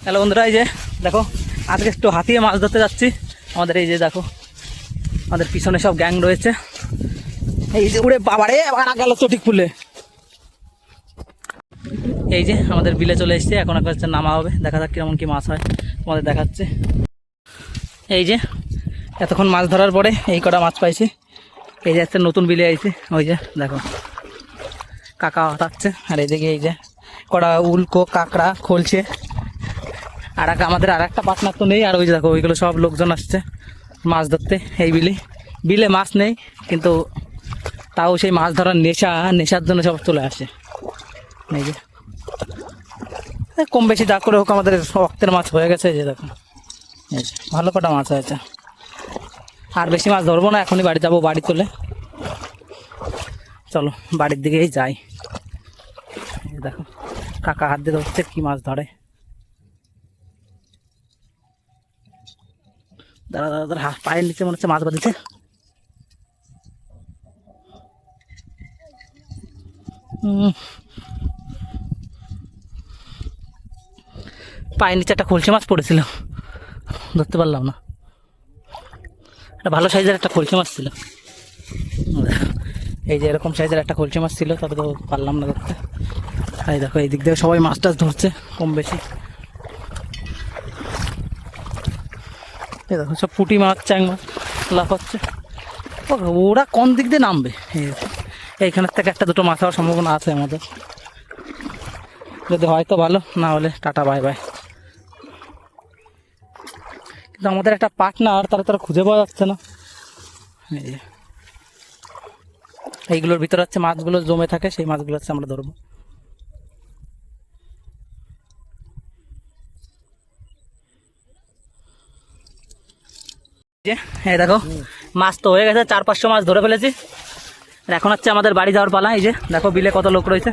Hello বন্ধুরা, এই যে দেখো আজকে একটু হাতিয়ে মাছ ধরতে যাচ্ছি। আমাদের এই যে দেখো আমাদের পিছনে সব গ্যাং রয়েছে। এই যে উড়ে বাবারে আবার গেল চটিক ফুলে। এই যে আমাদের বিলে চলে এসছে, এখন একটা নামা হবে, দেখা যাক কেমন কি মাছ হয় আমাদের দেখাচ্ছে। এই যে এতক্ষণ মাছ ধরার পরে এই কটা মাছ পাইছি। এই যে একটা নতুন বিলে আইছে, ওই যে দেখো কাকা হাতাচ্ছে, আর এইদিকে এই যে কটা উল্কো কাঁকড়া খোলছে। আর আমাদের আর একটা পার্টনার তো নেই, আর ওই যে দেখো ওইগুলো সব লোকজন আসছে মাছ ধরতে। এই বিলে মাছ নেই, কিন্তু তাও সেই মাছ ধরার নেশার জন্য সব চলে আসে। এই যে কম বেশি যা করে হোক আমাদের রক্তের মাছ হয়ে গেছে। এই যে দেখো এই যে ভালো কটা মাছ হয়েছে। আর বেশি মাছ ধরবো না, এখনই বাড়ি যাবো, বাড়ি চলে চলো বাড়ির দিকেই যাই। দেখো কাকা হাত দিয়ে ধরছে, কি মাছ ধরে। দাঁড়া দাঁড়া দাঁড়া, পায়ের নিচে মনে হচ্ছে মাছ বাঁধিছে। পায়ের নিচে একটা খলসে মাছ পড়েছিল, ধরতে পারলাম না। একটা ভালো সাইজের একটা খলসে মাছ ছিল। এই যে এরকম সাইজের একটা খলসে মাছ ছিল, তবে তো পারলাম না ধরতে। এই দেখো এই দিক দিয়ে সবাই মাছ টাছ ধরছে কম বেশি। এই দেখো সব পুঁটি মাছ চ্যাং মাছ লাফাচ্ছে। ওরা কোন দিক দিয়ে নামবে? এইখানের থেকে একটা দুটো মাছ হওয়ার সম্ভাবনা আছে আমাদের, যদি হয় তো ভালো, না হলে টাটা বাই বাই। কিন্তু আমাদের একটা পার্টনার তারা খুঁজে পাওয়া যাচ্ছে না। এইগুলোর ভিতরে হচ্ছে মাছগুলো জমে থাকে, সেই মাছগুলো হচ্ছে আমরা ধরবো। এই দেখো মাছ তো হয়ে গেছে, 400-500 মাছ ধরে ফেলেছি। এখন হচ্ছে আমাদের বাড়ি যাওয়ার পালা। এই যে দেখো বিলে কত লোক রয়েছে,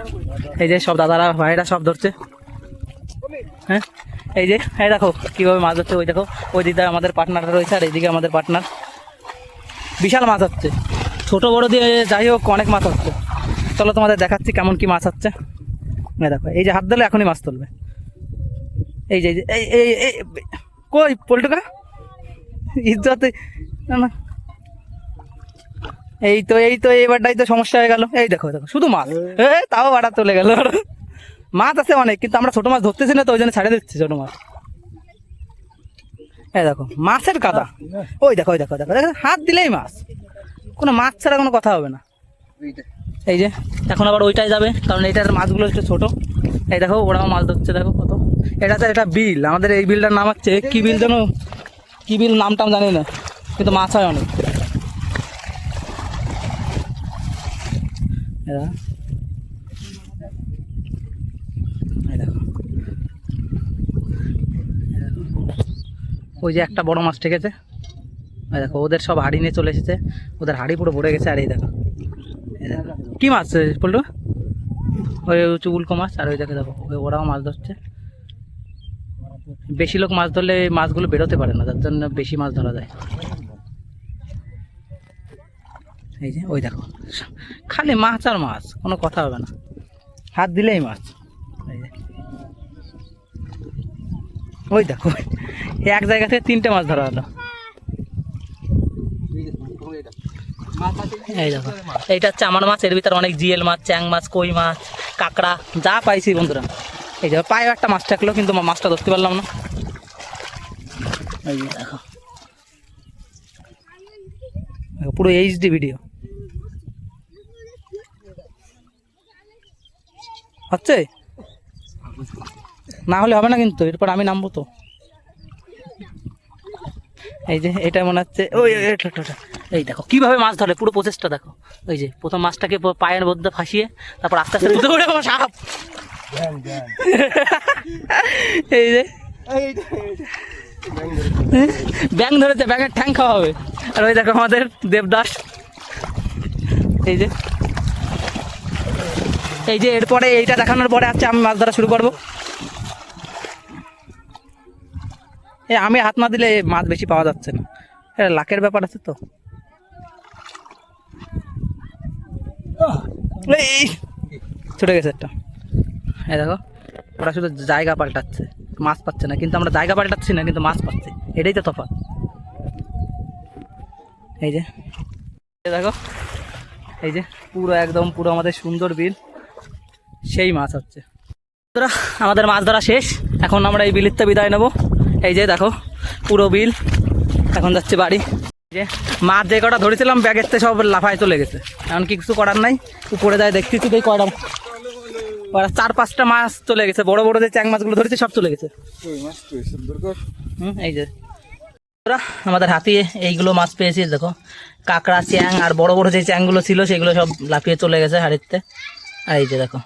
এই যে সব দাদারা ভাইরা সব ধরছে। হ্যাঁ এই যে এই দেখো কীভাবে মাছ ধরছে। ওই দেখো ওই দিকটা আমাদের পার্টনারটা রয়েছে, আর এইদিকে আমাদের পার্টনার। বিশাল মাছ হচ্ছে, ছোট বড় দিয়ে যাই হোক অনেক মাছ হচ্ছে। চলো তোমাদের দেখাচ্ছি কেমন কি মাছ হচ্ছে। দেখো এই যে হাত দিলে এখনই মাছ তুলবে। এই যে এই এই এই কই পল্টুকা ইজ্জতে না। এই তো এবারটাই তো সমস্যা হয়ে গেল। এই দেখো দেখো শুধু মাছ, তাও বাড়া চলে গেল। মাছ আছে অনেক, কিন্তু আমরা ছোট মাছ ধরতেছি না, তো ওই জন্য ছাড়ে দিচ্ছি ছোট মাছ। এই দেখো মাছের কাদা, ওই দেখো দেখো দেখো দেখো হাত দিলেই মাছ, কোনো মাছ ছাড়া কোনো কথা হবে না। এই যে এখন আবার ওইটাই যাবে, কারণ এইটার মাছগুলো একটু ছোট। এই দেখো ওরাও মাছ ধরছে, দেখো কত। এটা বিল, আমাদের এই বিলটার নাম হচ্ছে কি বিল যেন, কি বিল নামটাম জানি না, কিন্তু মাছ হয় অনেক। ওই যে একটা বড় মাছ ঠেকেছে, দেখো ওদের সব হাড়ি নিয়ে চলে এসেছে, ওদের হাড়ি পুরো ভরে গেছে। আর এই দেখো কি মাছ পড়লো, ওই হচ্ছে উল্কো মাছ। আর ওই দেখো দেখো ওরাও মাছ ধরছে। বেশি লোক মাছ ধরলে মাছগুলো বেরোতে পারে না, যার জন্য বেশি মাছ ধরা যায়। এই যে ওই দেখো খালি মাছ আর মাছ, কোনো কথা হবে না, হাত দিলেই মাছ। এই যে ওই দেখো এক জায়গা থেকে 3টে মাছ ধরা হলো। এই দেখো এইটা হচ্ছে আমার মাছ, এর ভিতরে অনেক জিএল মাছ, চ্যাং মাছ, কই মাছ, কাঁকড়া যা পাইছি বন্ধুরা। এই যে পায়েও একটা মাছ থাকলো, কিন্তু মাছটা ধরতে পারলাম না। এই যে দেখো পুরো এইচডি ভিডিও হচ্ছে, না হলে হবে না কিন্তু, এরপর আমি নামবো তো। এই যে এটা মনে হচ্ছে ওই, এই দেখো কিভাবে মাছ ধরে, পুরো প্রচেষ্টা দেখো। ওই যে প্রথম মাছটাকে পায়ের মধ্যে ফাঁসিয়ে তারপর আস্তে আস্তে সাপ। এই যে ব্যাং ধরেছে, ব্যাঙের ঠ্যাং খাওয়া হবে। আর ওই দেখো আমাদের দেবদাস। এই যে এরপরে এইটা দেখানোর পরে আছে আমি মাছ ধরা শুরু করবো। আমি হাত না দিলে মাছ বেশি পাওয়া যাচ্ছে না, এটা লাকের ব্যাপার আছে তো। ছুটে গেছে একটা। এই দেখো ওরা শুধু জায়গা পাল্টাচ্ছে। মাছ পাচ্ছে না, কিন্তু আমরা জায়গা পাল্টাচ্ছি না কিন্তু মাছ পাচ্ছি, এটাই তো তফাৎ। এই যে দেখো, এই যে পুরো একদম পুরো আমাদের সুন্দর বিল, সেই মাছ হচ্ছে। বন্ধুরা, আমাদের মাছ ধরা শেষ, এখন আমরা এই বিলের তো বিদায় নেবো। এই যে দেখো পুরো বিল, এখন যাচ্ছে বাড়ি। যে মাছ যে কটা ধরেছিলাম ব্যাগের থেকে সব লাফায় চলে গেছে, এখন কিছু করার নাই। উপরে যায় দেখতেছি এই কয়টা 4-5টা মাছ চলে গেছে, বড় বড় যে চ্যাং মাছগুলো ধরেছে সব চলে গেছে। এই যে আমাদের হাতিয়ে এইগুলো মাছ পেয়েছি, দেখো কাঁকড়া, চ্যাং আর বড় বড় যে চ্যাংগুলো ছিল সেগুলো সব লাফিয়ে চলে গেছে হাড়িতে। আর এই যে দেখো